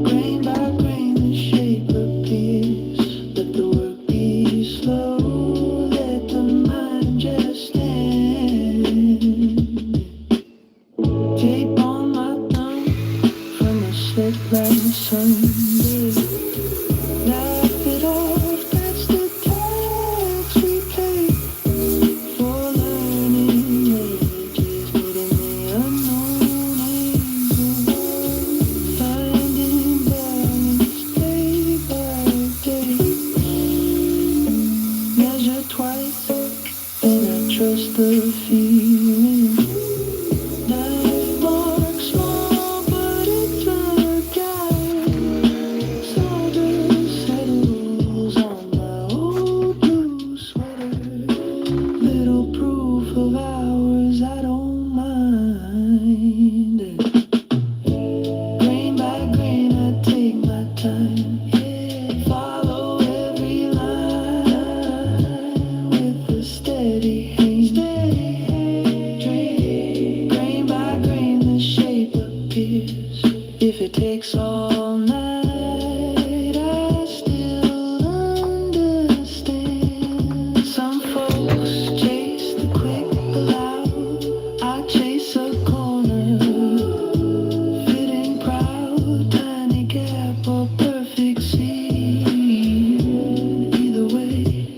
Grain by grain, the shape appears. Let the work be slow, let the mind just stand. Tape on my thumb from a set like Sunday. Laugh it off, that's the tax we pay it takes all night, I still understand. Some folks chase the quick, the loud. I chase a corner, fitting proud, tiny gap or perfect scene. Either way,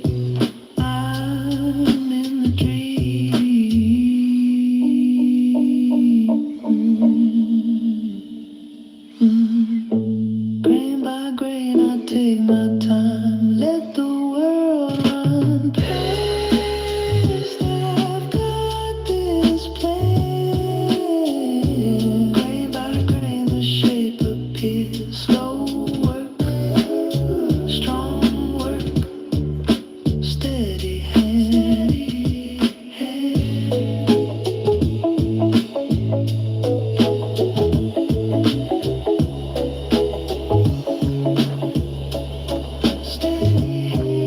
I'm in the dream. Grain by grain, I take my time, let the world run past. I've got this plan. Grain by grain, the shape appears. Slow work, strong work, steady hand. Steady hand.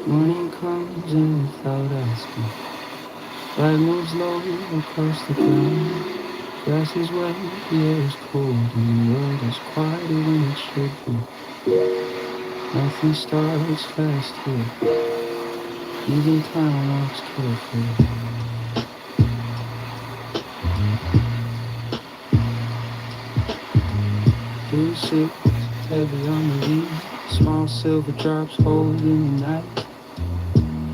Morning comes in without asking. Light moves low across the ground. Grass is wet, the air is cold, and the world is quieter than it should be. Nothing starts fast here, even time walks carefully. Blue sits heavy on the leaves, small silver drops hold in the night.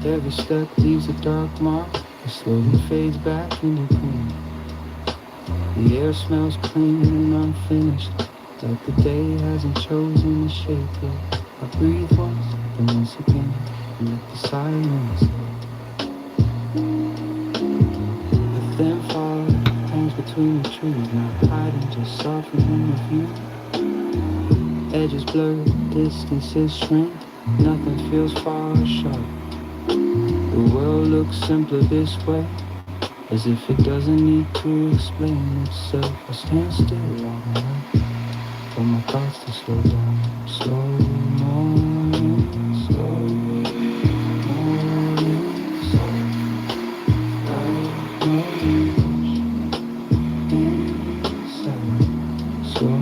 Every step leaves a dark mark that slowly fades back into green. The air smells clean and unfinished, like the day hasn't chosen a shape yet. I breathe once, then once again, and let the silence. The thin fog hangs between the trees, not hiding, just softening the view. Edges blur, distances shrink, nothing feels far or sharp. The world looks simpler this way, as if it doesn't need to explain itself. I stand still long enough for my thoughts to slow down. Slow morning, slow morning, slow inside. Slow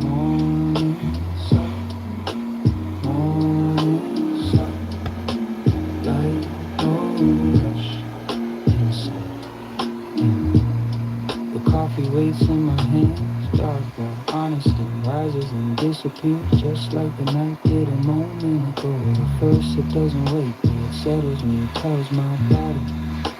morning, slow morning, slow light, no rush inside. The coffee waits in my hands, dark while honesty rises and disappears, just like the night did a moment ago. At first it doesn't wake me, it settles me, it tells my body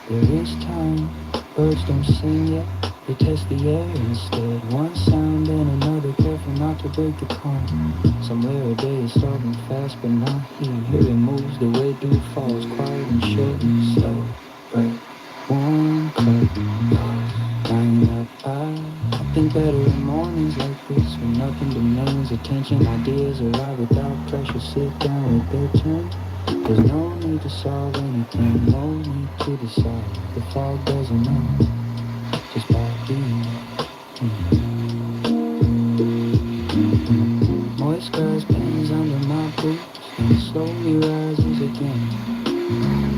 there is time. Birds don't sing yet, they test the air instead. One sound and another, careful not to break the calm. Somewhere a day is starting fast but not here. Here it moves the way dew falls, quiet and short and slow. Break one cup, line up. I think better in mornings like this, when nothing demands attention. Ideas arrive without pressure, sit down with their turn. There's no need to solve anything, no need to decide. The fog doesn't know, just by being. Moist grass bends under my boots and slowly rises again.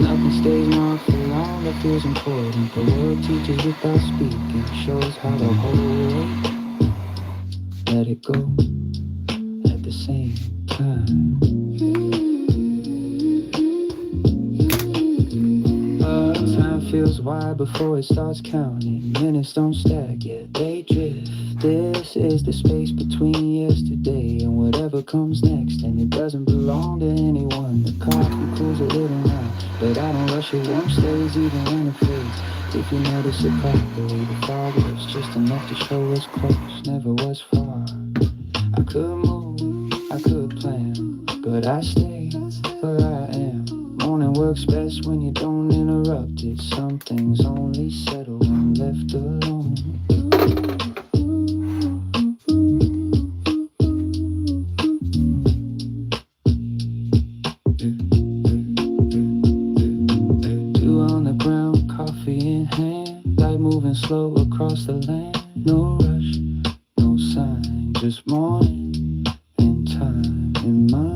Nothing stays marked for long, that feels important. The world teaches without speaking, shows how to hold, let it go at the same time. Time feels wide before it starts counting. Minutes don't stack yet, they drift. This is the space between yesterday and whatever comes next, and it doesn't belong to anyone. The coffee cools a little now, but I don't rush it, warm stays even when it fades. If you notice it properly, the fog lifts just enough to show it's close, never was far. I could move, I could plan, but I stay where I am. Morning works best when you don't interrupt it. Some things only settle when left alone. Two on the ground, coffee in hand, light moving slow across the land. No rush, no sign, just morning and time in mind.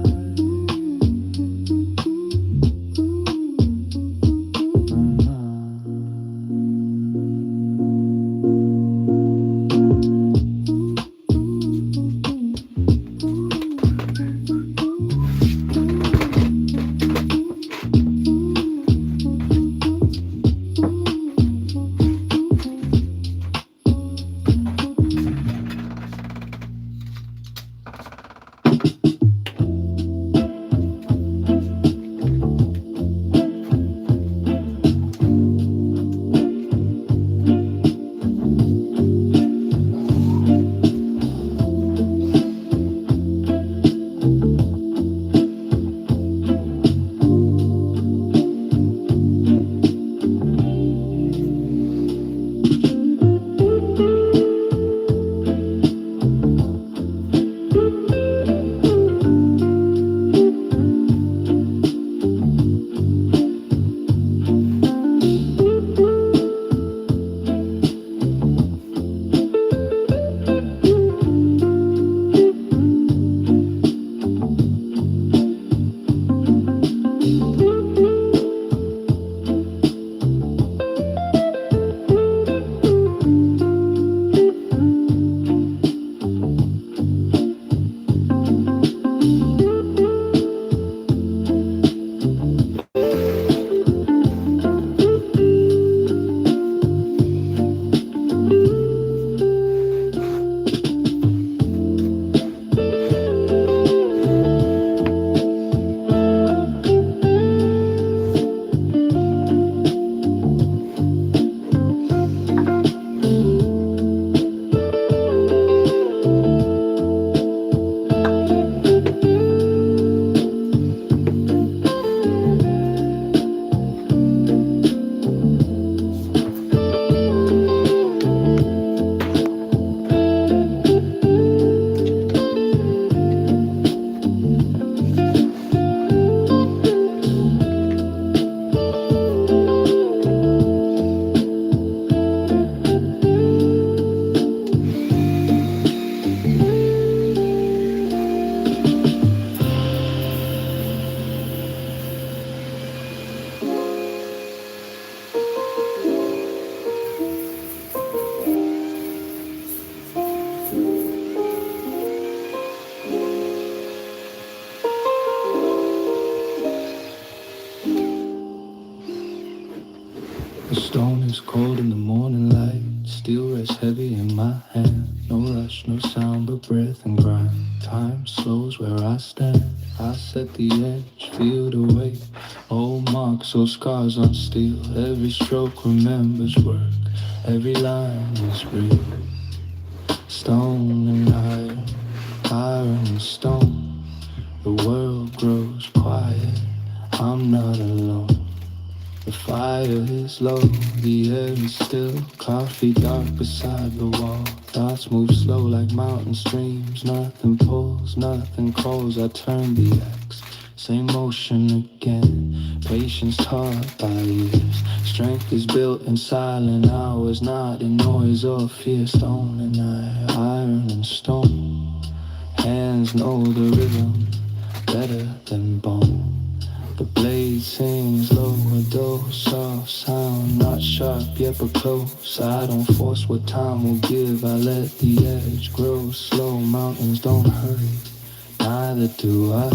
heavy in my hand. No rush, no sound, but breath and grind. Time slows where I stand. I set the edge, feel the weight. Old marks or scars on steel. Every stroke remembers work. Every line is real. Stone and iron and stone. The world grows quiet. I'm not alone. The fire is low, the air is still. Coffee dark beside the wall. Thoughts move slow like mountain streams. Nothing pulls, nothing calls. I turn the axe, same motion again. Patience taught by years. Strength is built in silent hours, not in noise or fear. Stone and iron and stone. Hands know the rhythm better than bone. The blade sings low, a dull, soft sound. Not sharp yet but close. I don't force what time will give. I let the edge grow slow. Mountains don't hurry, neither do I.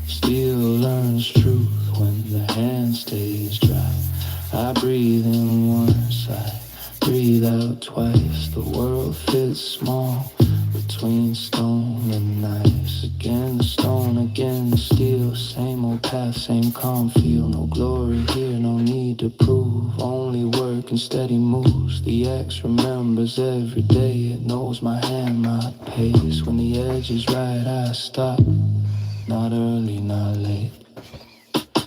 Steel learns truth when the hand stays dry. I breathe in once, I breathe out twice. The world fits small between stone and ice. Again the stone, again the steel. Same old path, same calm feel. No glory here, no need to prove. Only work and steady moves. The axe remembers every day. It knows my hand, my pace. When the edge is right, I stop. Not early, not late.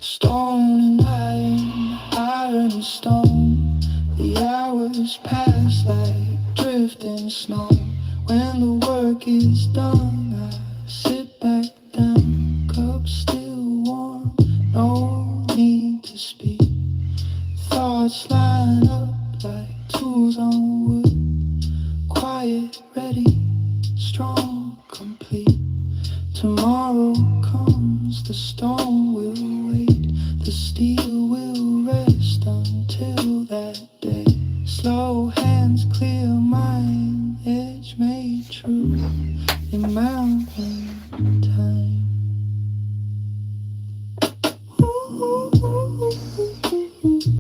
Stone and iron and stone. The hours pass like drifting snow. When the work is done, I sit back down. Cup still warm, no need to speak. Thoughts line up like tools on wood. Quiet, ready, strong, complete. Tomorrow comes, the stone will wait. The steel will rest until that day. Slow hands, clear mind, edge made true. In mountains